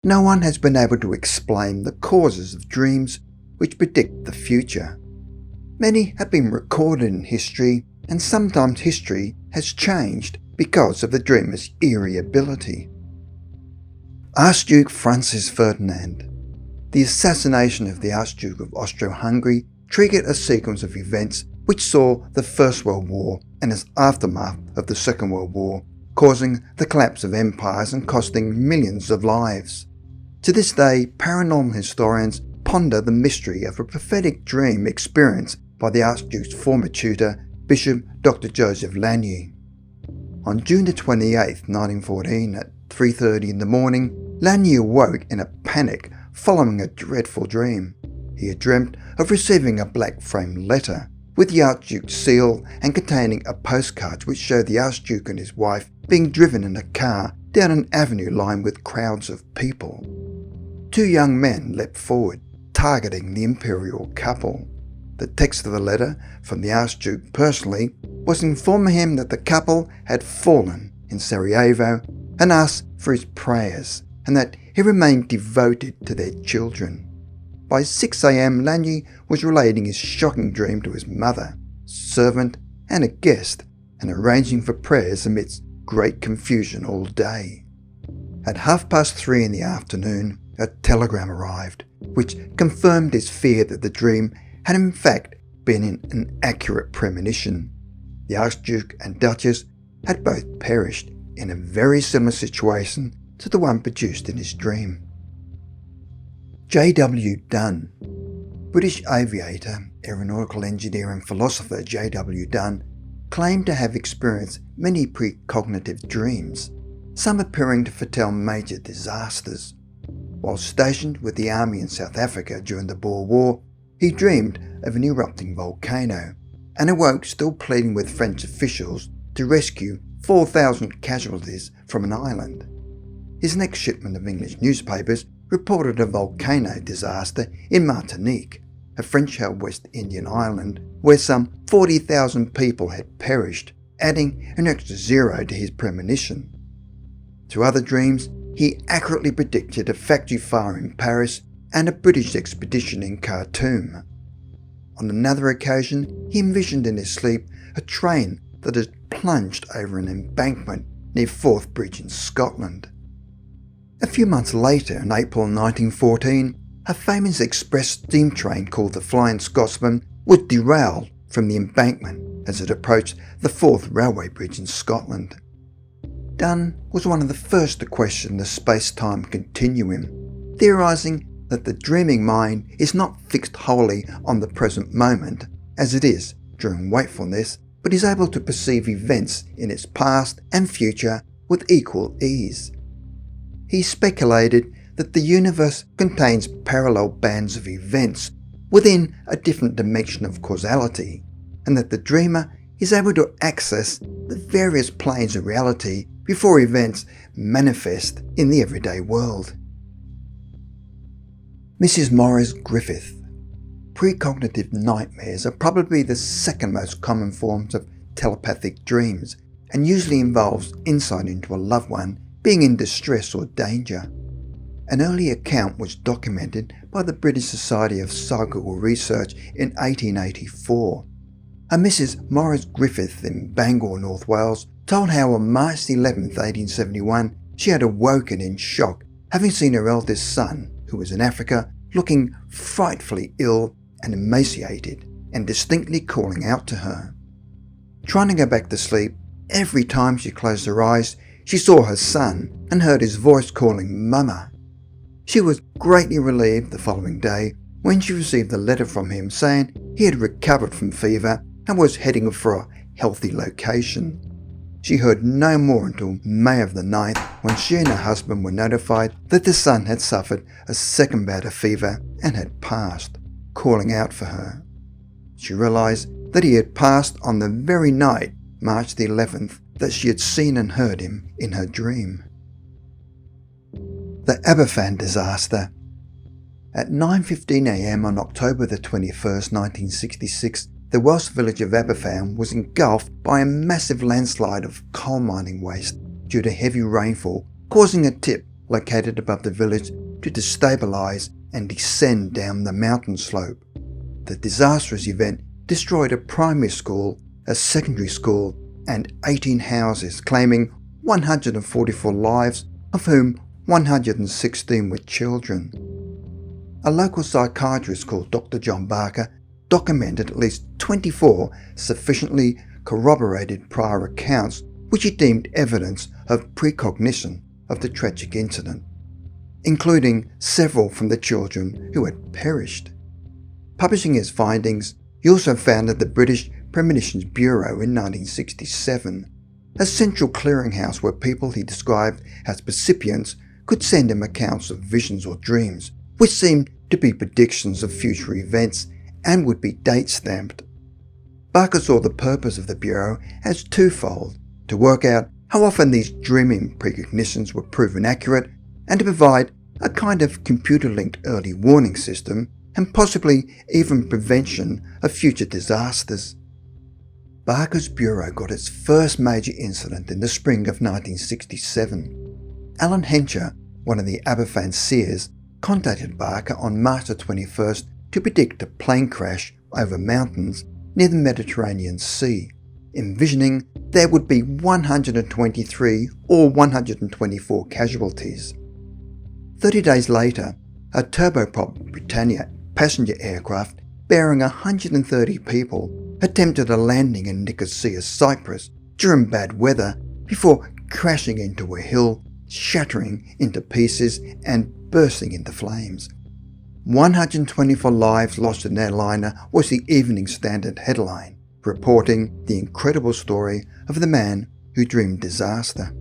no one has been able to explain the causes of dreams which predict the future. Many have been recorded in history, and sometimes history has changed because of the dreamer's eerie ability. Archduke Francis Ferdinand. The assassination of the Archduke of Austro-Hungary triggered a sequence of events which saw the First World War and its aftermath of the Second World War, causing the collapse of empires and costing millions of lives. To this day, paranormal historians ponder the mystery of a prophetic dream experienced by the Archduke's former tutor, Bishop Dr. Joseph Lanier. On June 28, 1914, at 3:30 in the morning, Lanier awoke in a panic following a dreadful dream. He had dreamt of receiving a black-framed letter with the Archduke's seal and containing a postcard which showed the Archduke and his wife being driven in a car down an avenue lined with crowds of people. Two young men leapt forward, targeting the imperial couple. The text of the letter, from the Archduke personally, was informing him that the couple had fallen in Sarajevo and asked for his prayers, and that he remained devoted to their children. By 6 a.m, Lanier was relating his shocking dream to his mother, servant and a guest, and arranging for prayers amidst great confusion all day. At 3:30 in the afternoon, a telegram arrived, which confirmed his fear that the dream had in fact been an accurate premonition. The Archduke and Duchess had both perished in a very similar situation to the one produced in his dream. J.W. Dunn. British aviator, aeronautical engineer and philosopher J.W. Dunn claimed to have experienced many precognitive dreams, some appearing to foretell major disasters. While stationed with the army in South Africa during the Boer War, he dreamed of an erupting volcano and awoke still pleading with French officials to rescue 4,000 casualties from an island. His next shipment of English newspapers reported a volcano disaster in Martinique, a French-held West Indian island where some 40,000 people had perished, adding an extra zero to his premonition. To other dreams, he accurately predicted a factory fire in Paris and a British expedition in Khartoum. On another occasion, he envisioned in his sleep a train that had plunged over an embankment near Forth Bridge in Scotland. A few months later, in April 1914, a famous express steam train called the Flying Scotsman was derailed from the embankment as it approached the Forth Railway Bridge in Scotland. Dunn was one of the first to question the space-time continuum, theorising that the dreaming mind is not fixed wholly on the present moment, as it is during wakefulness, but is able to perceive events in its past and future with equal ease. He speculated that the universe contains parallel bands of events within a different dimension of causality, and that the dreamer is able to access the various planes of reality before events manifest in the everyday world. Mrs. Morris Griffith. Precognitive nightmares are probably the second most common forms of telepathic dreams, and usually involves insight into a loved one being in distress or danger. An early account was documented by the British Society of Psychical Research in 1884. A Mrs. Morris Griffith in Bangor, North Wales, told how on March 11, 1871, she had awoken in shock, having seen her eldest son, who was in Africa, looking frightfully ill and emaciated, and distinctly calling out to her. Trying to go back to sleep, every time she closed her eyes, she saw her son and heard his voice calling Mama. She was greatly relieved the following day when she received a letter from him saying he had recovered from fever and was heading for a healthy location. She heard no more until May of the 9th, when she and her husband were notified that the son had suffered a second bout of fever and had passed, calling out for her. She realised that he had passed on the very night, March the 11th, that she had seen and heard him in her dream. The Aberfan disaster. At 9:15 a.m. on October the 21st, 1966, the Welsh village of Aberfan was engulfed by a massive landslide of coal mining waste due to heavy rainfall, causing a tip located above the village to destabilise and descend down the mountain slope. The disastrous event destroyed a primary school, a secondary school, and 18 houses, claiming 144 lives, of whom 116 were children. A local psychiatrist called Dr. John Barker documented at least 24 sufficiently corroborated prior accounts which he deemed evidence of precognition of the tragic incident, including several from the children who had perished. Publishing his findings, he also founded the British Premonitions Bureau in 1967, a central clearinghouse where people he described as recipients could send him accounts of visions or dreams, which seemed to be predictions of future events and would be date-stamped. Barker saw the purpose of the Bureau as twofold: to work out how often these dreaming precognitions were proven accurate, and to provide a kind of computer-linked early warning system and possibly even prevention of future disasters. Barker's Bureau got its first major incident in the spring of 1967. Alan Hencher, one of the Aberfan seers, contacted Barker on March 21st to predict a plane crash over mountains near the Mediterranean Sea, envisioning there would be 123 or 124 casualties. 30 days later, a turboprop Britannia passenger aircraft bearing 130 people attempted a landing in Nicosia, Cyprus during bad weather before crashing into a hill, shattering into pieces and bursting into flames. 124 lives lost in their liner was the Evening Standard headline, reporting the incredible story of the man who dreamed disaster.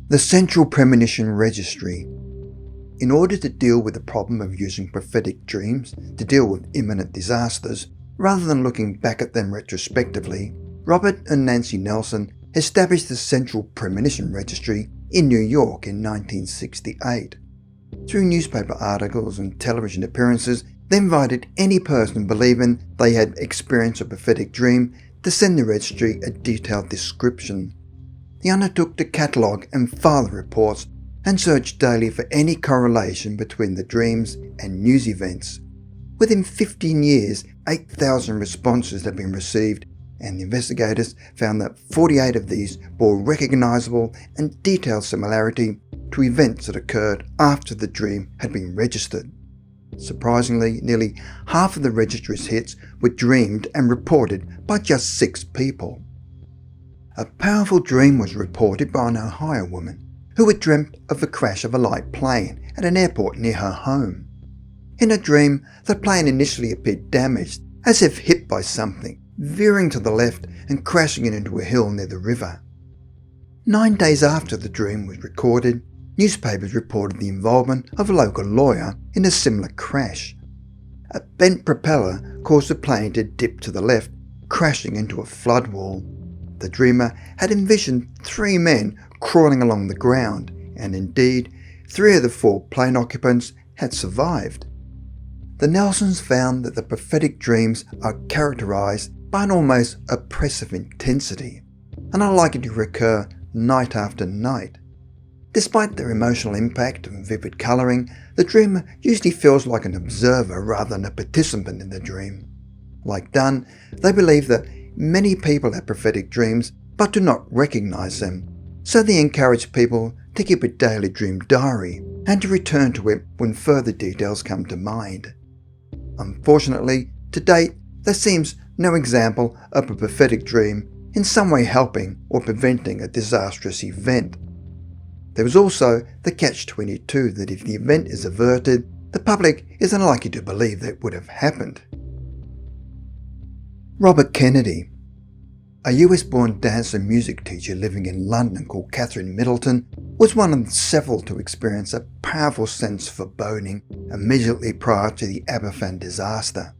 The Central Premonition Registry. In order to deal with the problem of using prophetic dreams to deal with imminent disasters, rather than looking back at them retrospectively, Robert and Nancy Nelson established the Central Premonition Registry in New York in 1968. Through newspaper articles and television appearances, they invited any person believing they had experienced a prophetic dream to send the registry a detailed description. They undertook to catalogue and file the reports and searched daily for any correlation between the dreams and news events. Within 15 years, 8,000 responses had been received, and the investigators found that 48 of these bore recognisable and detailed similarity to events that occurred after the dream had been registered. Surprisingly, nearly half of the registry's hits were dreamed and reported by just 6 people. A powerful dream was reported by an Ohio woman who had dreamt of the crash of a light plane at an airport near her home. In her dream, the plane initially appeared damaged, as if hit by something, veering to the left and crashing into a hill near the river. 9 days after the dream was recorded, newspapers reported the involvement of a local lawyer in a similar crash. A bent propeller caused the plane to dip to the left, crashing into a flood wall. The dreamer had envisioned 3 men crawling along the ground, and indeed, 3 of the 4 plane occupants had survived. The Nelsons found that the prophetic dreams are characterised by an almost oppressive intensity, and are likely to recur night after night. Despite their emotional impact and vivid colouring, the dreamer usually feels like an observer rather than a participant in the dream. Like Dunn, they believe that many people have prophetic dreams but do not recognise them, so they encourage people to keep a daily dream diary and to return to it when further details come to mind. Unfortunately, to date, there seems no example of a prophetic dream in some way helping or preventing a disastrous event. There is also the catch-22 that if the event is averted, the public is unlikely to believe that it would have happened. Robert Kennedy. A US-born dance and music teacher living in London called Catherine Middleton was one of several to experience a powerful sense of foreboding immediately prior to the Aberfan disaster.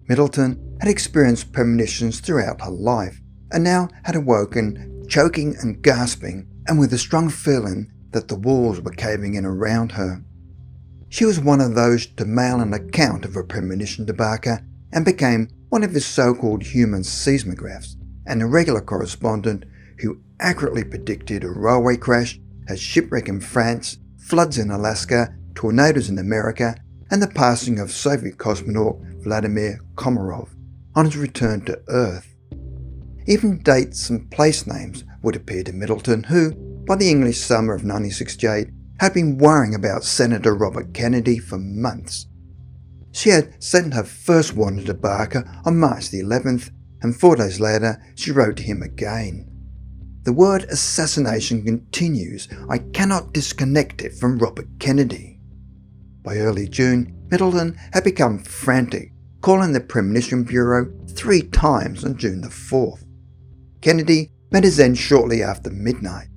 Middleton had experienced premonitions throughout her life and now had awoken choking and gasping and with a strong feeling that the walls were caving in around her. She was one of those to mail an account of her premonition to Barker and became one of his so-called human seismographs, and a regular correspondent who accurately predicted a railway crash as shipwreck in France, floods in Alaska, tornadoes in America, and the passing of Soviet cosmonaut Vladimir Komarov on his return to Earth. Even dates and place names would appear to Middleton, who, by the English summer of 96 Jade, had been worrying about Senator Robert Kennedy for months. She had sent her first warning to Barker on March the 11th, and 4 days later she wrote to him again. The word assassination continues. I cannot disconnect it from Robert Kennedy. By early June, Middleton had become frantic, calling the Premonition Bureau 3 times on June the 4th. Kennedy met his end shortly after midnight.